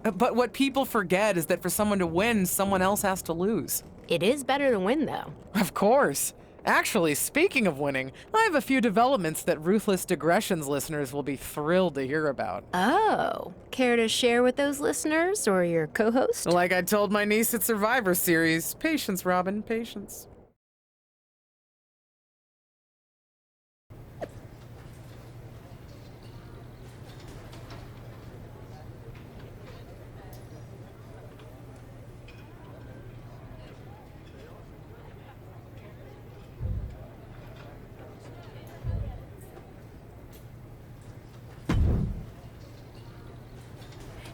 But what people forget is that for someone to win, someone else has to lose. It is better to win, though. Of course. Actually, speaking of winning, I have a few developments that Ruthless Digressions listeners will be thrilled to hear about. Oh, care to share with those listeners or your co-host? Like I told my niece at Survivor Series, patience, Robin, patience.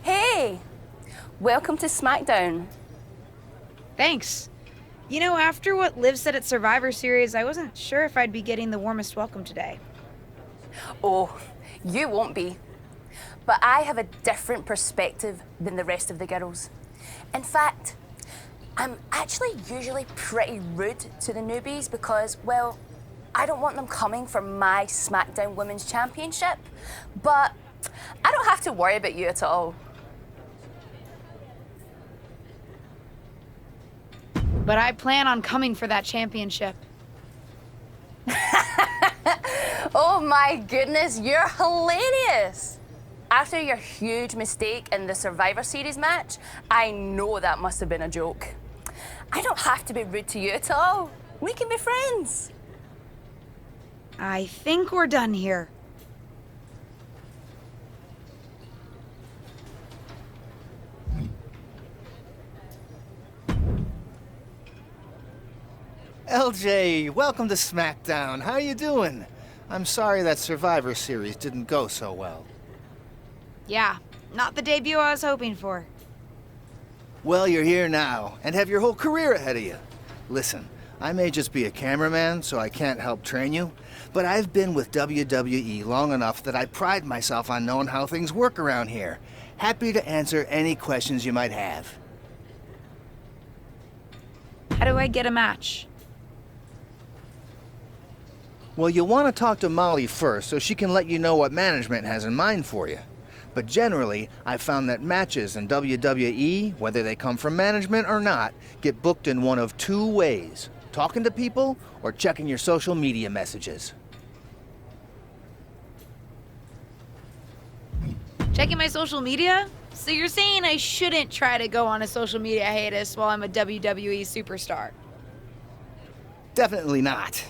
Hey! Welcome to SmackDown. Thanks. You know, after what Liv said at Survivor Series, I wasn't sure if I'd be getting the warmest welcome today. Oh, you won't be. But I have a different perspective than the rest of the girls. In fact, I'm actually usually pretty rude to the newbies because, well, I don't want them coming for my SmackDown Women's Championship. But I don't have to worry about you at all. But I plan on coming for that championship. Oh my goodness, you're hilarious! After your huge mistake in the Survivor Series match, I know that must have been a joke. I don't have to be rude to you at all. We can be friends. I think we're done here. LJ, welcome to SmackDown. How you doing? I'm sorry that Survivor Series didn't go so well. Yeah, not the debut I was hoping for. Well, you're here now, and have your whole career ahead of you. Listen, I may just be a cameraman, so I can't help train you, but I've been with WWE long enough that I pride myself on knowing how things work around here. Happy to answer any questions you might have. How do I get a match? Well, you'll want to talk to Molly first so she can let you know what management has in mind for you. But generally, I've found that matches in WWE, whether they come from management or not, get booked in one of two ways: talking to people or checking your social media messages. Checking my social media? So you're saying I shouldn't try to go on a social media hiatus while I'm a WWE superstar? Definitely not.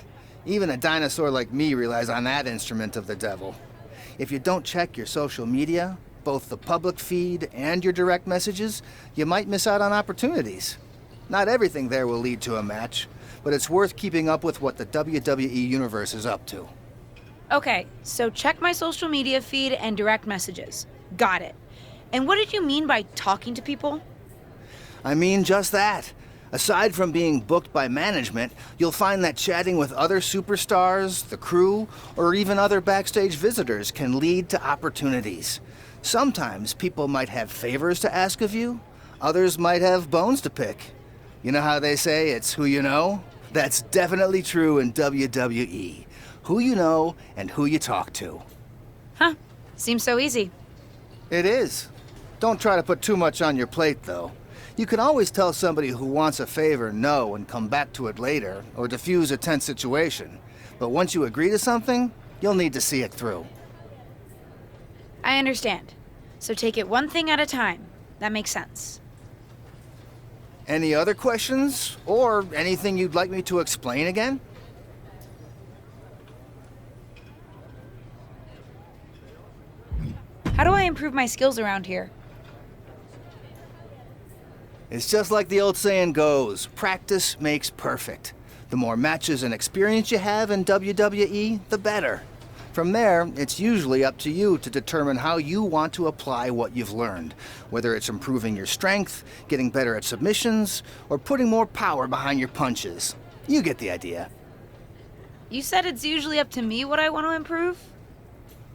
Even a dinosaur like me relies on that instrument of the devil. If you don't check your social media, both the public feed and your direct messages, you might miss out on opportunities. Not everything there will lead to a match, but it's worth keeping up with what the WWE Universe is up to. Okay, so check my social media feed and direct messages. Got it. And what did you mean by talking to people? I mean just that. Aside from being booked by management, you'll find that chatting with other superstars, the crew, or even other backstage visitors can lead to opportunities. Sometimes people might have favors to ask of you, others might have bones to pick. You know how they say it's who you know? That's definitely true in WWE. Who you know and who you talk to. Huh, seems so easy. It is. Don't try to put too much on your plate, though. You can always tell somebody who wants a favor no and come back to it later, or diffuse a tense situation. But once you agree to something, you'll need to see it through. I understand. So take it one thing at a time. That makes sense. Any other questions? Or anything you'd like me to explain again? How do I improve my skills around here? It's just like the old saying goes, practice makes perfect. The more matches and experience you have in WWE, the better. From there, it's usually up to you to determine how you want to apply what you've learned, whether it's improving your strength, getting better at submissions, or putting more power behind your punches. You get the idea. You said it's usually up to me what I want to improve?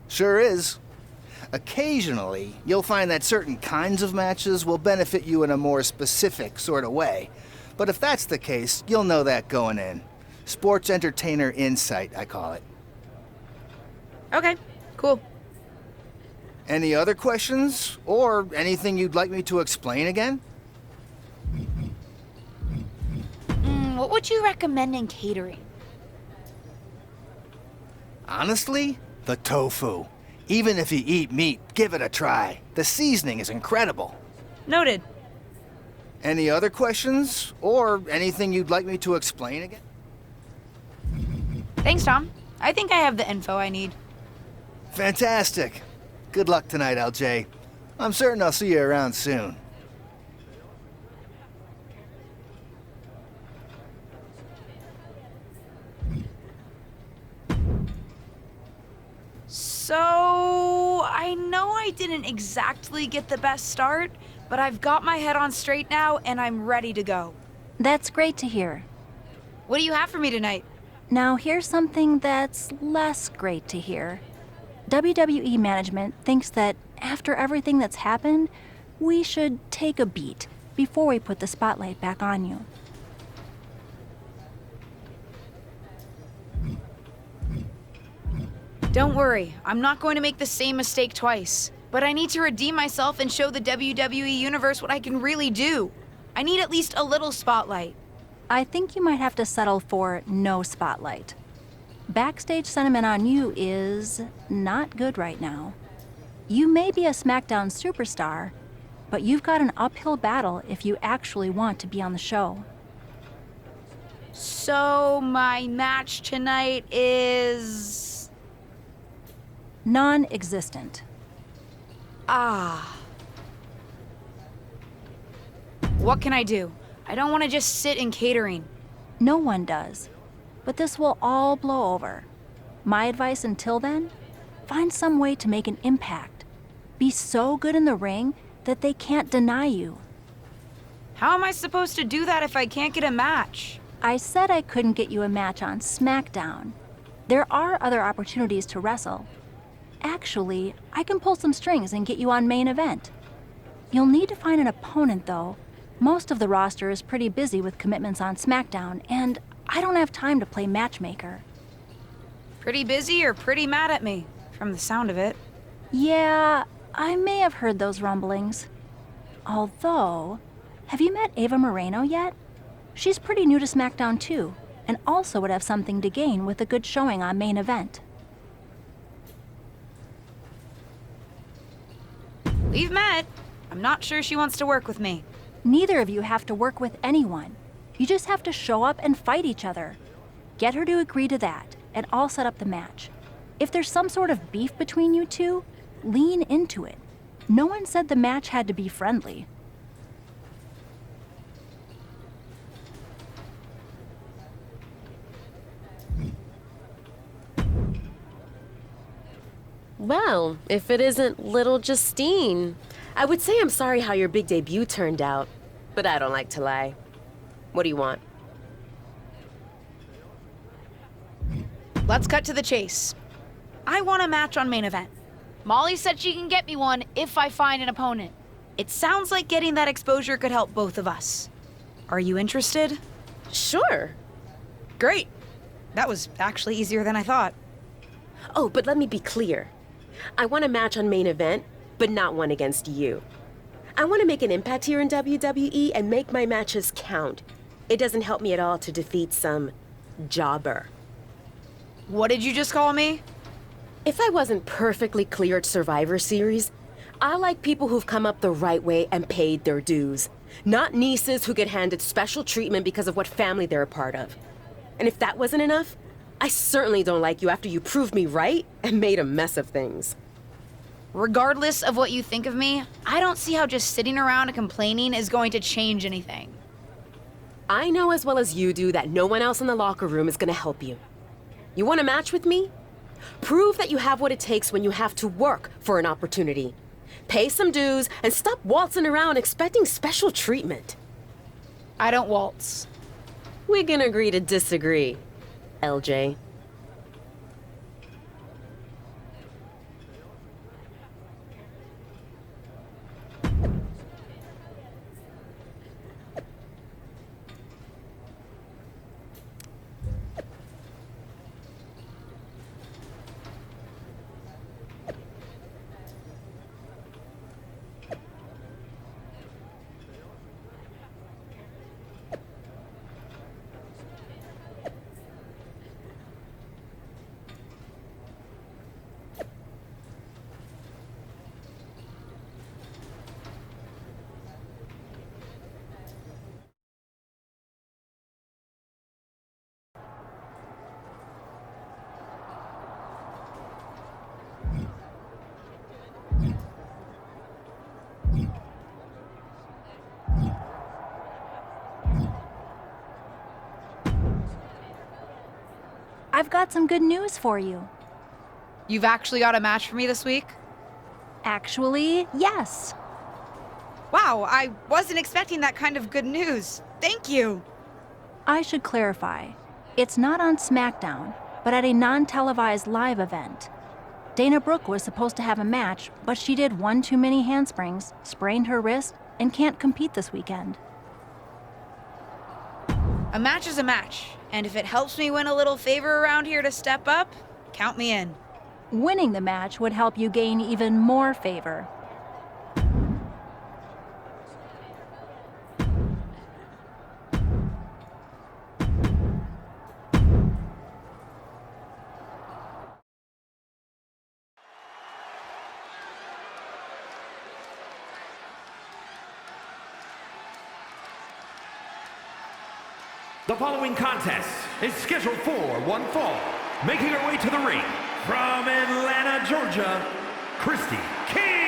Sure is. Occasionally, you'll find that certain kinds of matches will benefit you in a more specific sort of way. But if that's the case, you'll know that going in. Sports entertainer insight, I call it. Okay, cool. Any other questions? Or anything you'd like me to explain again? What would you recommend in catering? Honestly, the tofu. Even if you eat meat, give it a try. The seasoning is incredible. Noted. Any other questions? Or anything you'd like me to explain again? Thanks, Tom. I think I have the info I need. Fantastic. Good luck tonight, LJ. I'm certain I'll see you around soon. So, I know I didn't exactly get the best start, but I've got my head on straight now and I'm ready to go. That's great to hear. What do you have for me tonight? Now, here's something that's less great to hear. WWE management thinks that after everything that's happened, we should take a beat before we put the spotlight back on you. Don't worry, I'm not going to make the same mistake twice. But I need to redeem myself and show the WWE Universe what I can really do. I need at least a little spotlight. I think you might have to settle for no spotlight. Backstage sentiment on you is not good right now. You may be a SmackDown superstar, but you've got an uphill battle if you actually want to be on the show. So, my match tonight is... Non-existent. Ah. What can I do? I don't want to just sit in catering. No one does. But this will all blow over. My advice until then? Find some way to make an impact. Be so good in the ring that they can't deny you. How am I supposed to do that if I can't get a match? I said I couldn't get you a match on SmackDown. There are other opportunities to wrestle. Actually, I can pull some strings and get you on main event. You'll need to find an opponent, though. Most of the roster is pretty busy with commitments on SmackDown, and I don't have time to play matchmaker. Pretty busy or pretty mad at me, from the sound of it. Yeah, I may have heard those rumblings. Although, have you met Ava Moreno yet? She's pretty new to SmackDown too, and also would have something to gain with a good showing on main event. We've met. I'm not sure she wants to work with me. Neither of you have to work with anyone. You just have to show up and fight each other. Get her to agree to that, and I'll set up the match. If there's some sort of beef between you two, lean into it. No one said the match had to be friendly. Well, if it isn't little Justine, I would say I'm sorry how your big debut turned out, but I don't like to lie. What do you want? Let's cut to the chase. I want a match on main event. Molly said she can get me one if I find an opponent. It sounds like getting that exposure could help both of us. Are you interested? Sure. Great. That was actually easier than I thought. Oh, but let me be clear. I want a match on main event, but not one against you. I want to make an impact here in WWE and make my matches count. It doesn't help me at all to defeat some jobber. What did you just call me? If I wasn't perfectly clear at Survivor Series, I like people who've come up the right way and paid their dues. Not nieces who get handed special treatment because of what family they're a part of. And if that wasn't enough, I certainly don't like you after you proved me right and made a mess of things. Regardless of what you think of me, I don't see how just sitting around and complaining is going to change anything. I know as well as you do that no one else in the locker room is going to help you. You want a match with me? Prove that you have what it takes when you have to work for an opportunity. Pay some dues and stop waltzing around expecting special treatment. I don't waltz. We can agree to disagree, LJ. I've got some good news for you. You've actually got a match for me this week? Actually, yes. Wow, I wasn't expecting that kind of good news. Thank you. I should clarify. It's not on SmackDown, but at a non-televised live event. Dana Brooke was supposed to have a match, but she did one too many handsprings, sprained her wrist, and can't compete this weekend. A match is a match, and if it helps me win a little favor around here to step up, count me in. Winning the match would help you gain even more favor. The following contest is scheduled for one fall. Making her way to the ring from Atlanta, Georgia, Christy King.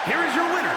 Here is your winner,